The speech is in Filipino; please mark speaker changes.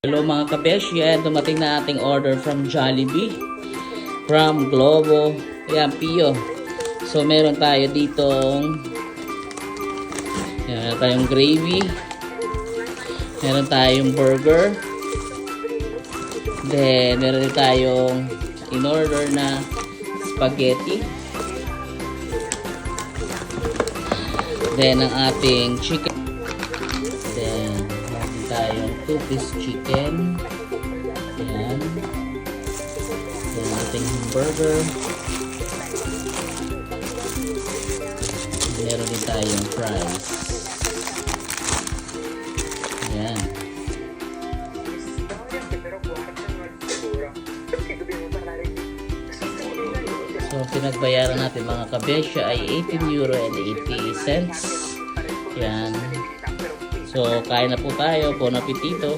Speaker 1: Hello mga kabesh, yan, dumating na ating order from Jollibee, from Globo, yan, Pio. So meron tayo ditong, yan, meron tayong gravy, meron tayong burger, then meron din tayong in-order na spaghetti, then ang ating chicken, then meron tayong 2-piece chicken, yan, then ating hamburger, meron din tayong fries, yan. So pinagbayaran natin mga kabesya ay €18.80. Yan. So kain na po tayo, bon appetito.